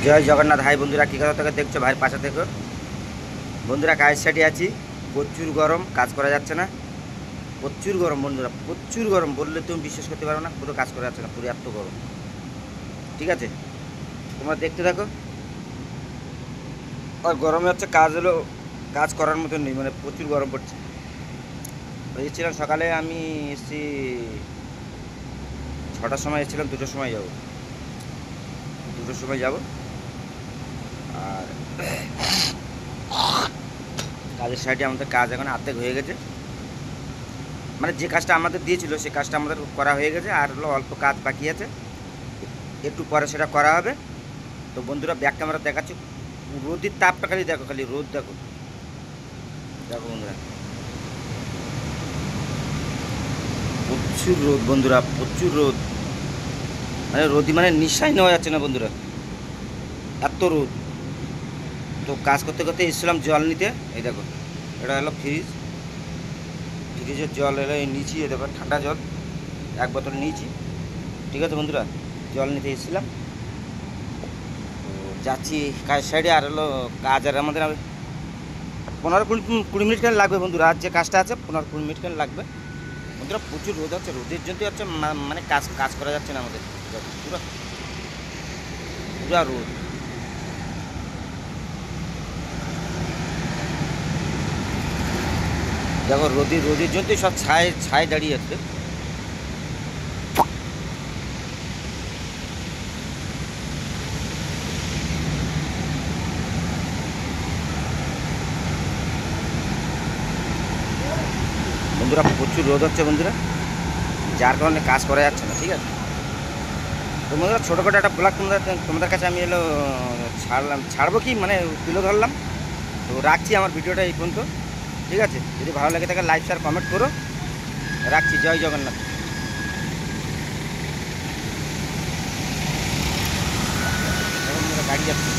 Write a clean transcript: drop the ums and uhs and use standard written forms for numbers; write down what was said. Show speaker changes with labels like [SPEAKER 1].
[SPEAKER 1] জয় Jagannath. High বন্ধুরা, কী কথা থেকে দেখছো ভাইয়ের পাশে থেকে বন্ধুরা, কাজের সাইডে আছি। প্রচুর গরম, কাজ করা যাচ্ছে না। প্রচুর গরম বন্ধুরা, প্রচুর গরম বললে তুমি বিশ্বাস করতে পারো না। পুরো কাজ করা যাচ্ছে না, পুরো এত গরম। ঠিক আছে, তোমরা দেখতে থাকো। আর গরমে হচ্ছে কাজ হলো, কাজ করার মতো নেই, মানে প্রচুর গরম পড়ছে। এসেছিলাম সকালে, আমি এসেছি 6টার সময় এসেছিলাম, 2টোর সময় যাবো। 2টোর সময় যাব। আর কাজের সাইডে আমাদের কাজ এখন অর্ধেক হয়ে গেছে। মানে যে কাজটা আমাদের দিয়েছিল সেই কাজটা আমাদের করা হয়ে গেছে, আর হলো অল্প কাজ বাকি আছে, একটু পরে সেটা করা হবে। তো বন্ধুরা, ব্যাক ক্যামেরা দেখাচ্ছি। রোদের তাপটা খালি দেখো, খালি রোদ দেখো। দেখো বন্ধুরা, প্রচুর রোদ বন্ধুরা, প্রচুর রোদ। মানে রোদি মানে নিঃশ্বাস নেওয়া যাচ্ছে না বন্ধুরা, এত রোদ। তো কাজ করতে করতে এসেছিলাম জল নিতে। এই দেখো, এটা হলো ফ্রিজ। ফ্রিজের জল এলো নিয়েছি, এ দেখো ঠান্ডা জল 1 বোতল নিয়েছি। ঠিক আছে বন্ধুরা, জল নিতে এসেছিলাম। তো যাচ্ছি কাজ সাইডে। আর হলো কাজ আর আমাদের 15-20 মিনিট কেন লাগবে বন্ধুরা। আর যে কাজটা আছে 15-20 মিনিট কেন লাগবে বন্ধুরা। প্রচুর রোদ হচ্ছে, রোদের জন্য হচ্ছে মানে কাজ কাজ করা যাচ্ছে না আমাদের। পুরো পুরা রোদ। দেখো রোদের জন্যই সব ছায় ছায় দাঁড়িয়ে আছে। বন্ধুরা প্রচুর রোদ হচ্ছে বন্ধুরা, যার কারণে কাজ করা যাচ্ছে না। ঠিক আছে, তো বন্ধুরা ছোটোখাটো একটা ব্লগ তোমাদের কাছে আমি ছাড়বো কি মানে তুলে ধরলাম। তো রাখছি আমার ভিডিওটা এই পর্যন্ত। ঠিক আছে, যদি ভালো লাগে থাকে লাইক শেয়ার কমেন্ট করো। রাখছি, জয় জগন্নাথ। গাড়ি যাচ্ছে।